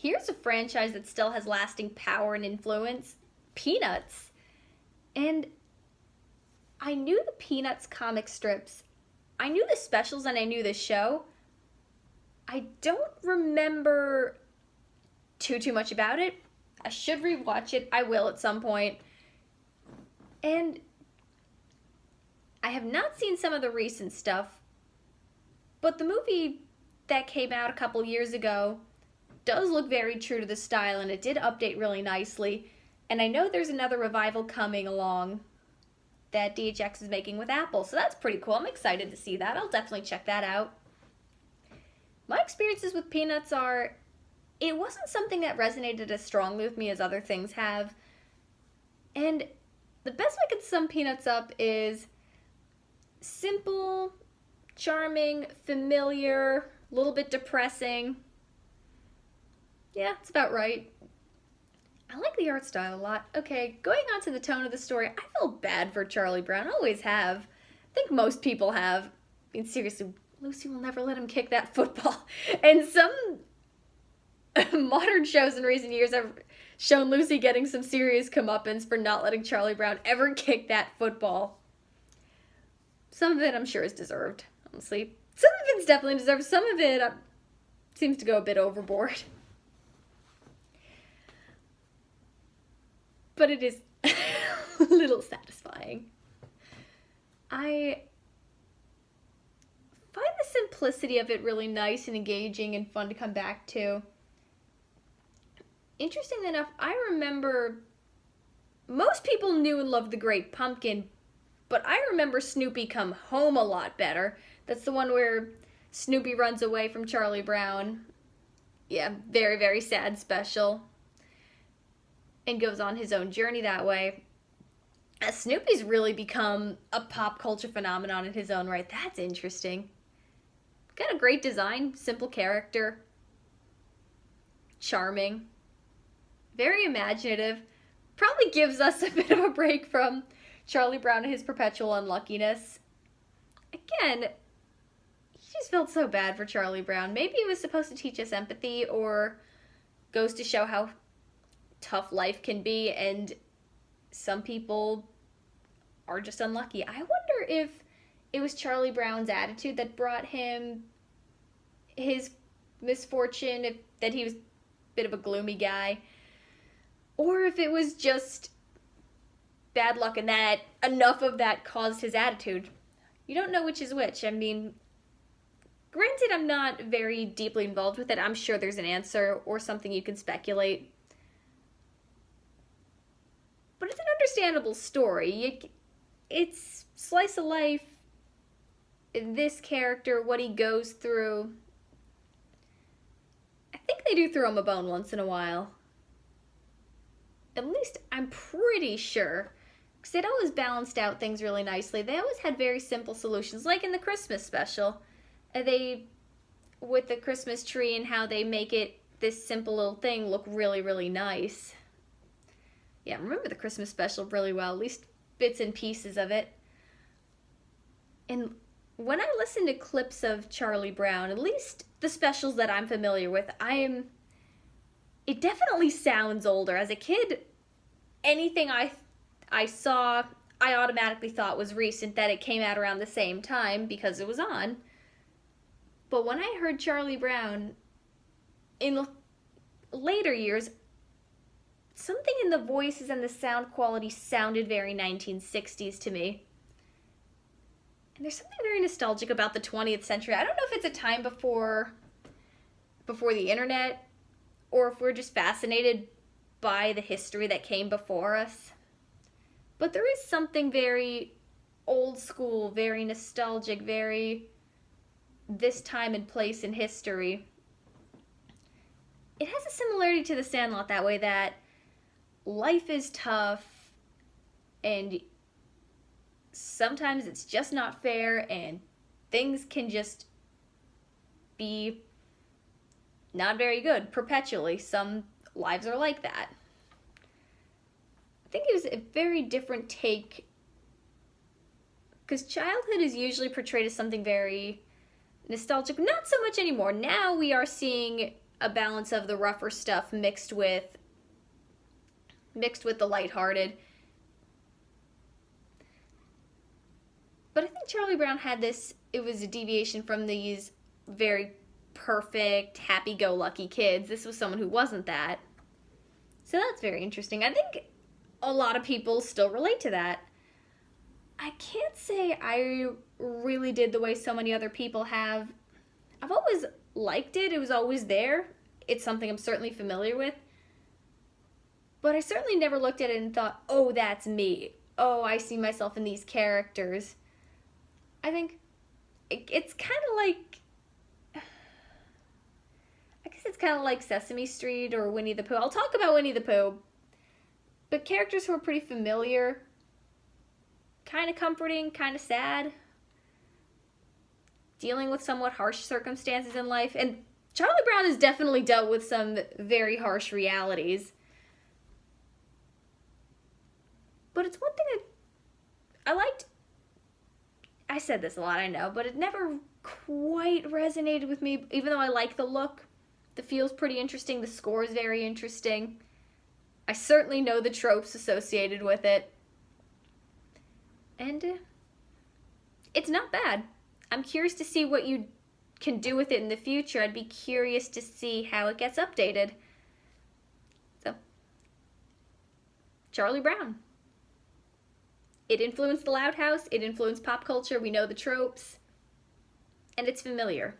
here's a franchise that still has lasting power and influence, Peanuts. And I knew the Peanuts comic strips, I knew the specials, and I knew the show. I don't remember too much about it. I should rewatch it. I will at some point. And I have not seen some of the recent stuff, but the movie that came out a couple years ago does look very true to the style, and it did update really nicely. And I know there's another revival coming along that DHX is making with Apple, so that's pretty cool. I'm excited to see that. I'll definitely check that out. My experiences with Peanuts are, it wasn't something that resonated as strongly with me as other things have. And the best way I could sum Peanuts up is simple, charming, familiar, a little bit depressing. Yeah, it's about right. I like the art style a lot. Okay, going on to the tone of the story, I felt bad for Charlie Brown. I always have. I think most people have. I mean, seriously, Lucy will never let him kick that football. And some modern shows in recent years have shown Lucy getting some serious comeuppance for not letting Charlie Brown ever kick that football. Some of it, I'm sure, is deserved, honestly. Some of it's definitely deserved. Some of it seems to go a bit overboard. But it is a little satisfying. I find the simplicity of it really nice and engaging and fun to come back to. Interestingly enough, I remember most people knew and loved The Great Pumpkin, but I remember Snoopy Come Home a lot better. That's the one where Snoopy runs away from Charlie Brown. Yeah, very, very sad special. And goes on his own journey that way. Snoopy's really become a pop culture phenomenon in his own right. That's interesting. Got a great design, simple character, charming, very imaginative. Probably gives us a bit of a break from Charlie Brown and his perpetual unluckiness. Again, he just felt so bad for Charlie Brown. Maybe it was supposed to teach us empathy, or goes to show how tough life can be, and some people are just unlucky. I wonder if it was Charlie Brown's attitude that brought him his misfortune, that he was a bit of a gloomy guy, or if it was just bad luck and that enough of that caused his attitude. You don't know which is which. I mean, granted, I'm not very deeply involved with it. I'm sure there's an answer or something you can speculate. But it's an understandable story. It's slice of life, this character, what he goes through. I think they do throw him a bone once in a while. At least I'm pretty sure. Because they'd always balanced out things really nicely. They always had very simple solutions, like in the Christmas special. With the Christmas tree and how they make it, this simple little thing, look really, really nice. Yeah, I remember the Christmas special really well, at least bits and pieces of it. And when I listen to clips of Charlie Brown, at least the specials that I'm familiar with, it definitely sounds older. As a kid, anything I saw, I automatically thought was recent, that it came out around the same time because it was on. But when I heard Charlie Brown in later years, something in the voices and the sound quality sounded very 1960s to me. And there's something very nostalgic about the 20th century. I don't know if it's a time before the internet, or if we're just fascinated by the history that came before us. But there is something very old school, very nostalgic, very this time and place in history. It has a similarity to The Sandlot that way, that life is tough, and sometimes it's just not fair, and things can just be not very good perpetually. Some lives are like that. I think it was a very different take, because childhood is usually portrayed as something very nostalgic. Not so much anymore. Now we are seeing a balance of the rougher stuff mixed with the lighthearted. But I think Charlie Brown had this, it was a deviation from these very perfect, happy-go-lucky kids. This was someone who wasn't that. So that's very interesting. I think a lot of people still relate to that. I can't say I really did the way so many other people have. I've always liked it. It was always there. It's something I'm certainly familiar with. But I certainly never looked at it and thought, oh, that's me. Oh, I see myself in these characters. I think it's kind of like, I guess it's kind of like Sesame Street or Winnie the Pooh. I'll talk about Winnie the Pooh. But characters who are pretty familiar, kind of comforting, kind of sad, dealing with somewhat harsh circumstances in life. And Charlie Brown has definitely dealt with some very harsh realities. But it's one thing I liked. I said this a lot, I know, but it never quite resonated with me, even though I like the look. The feel's pretty interesting. The score is very interesting. I certainly know the tropes associated with it. And it's not bad. I'm curious to see what you can do with it in the future. I'd be curious to see how it gets updated. So, Charlie Brown. It influenced the Loud House. It influenced pop culture. We know the tropes. And it's familiar.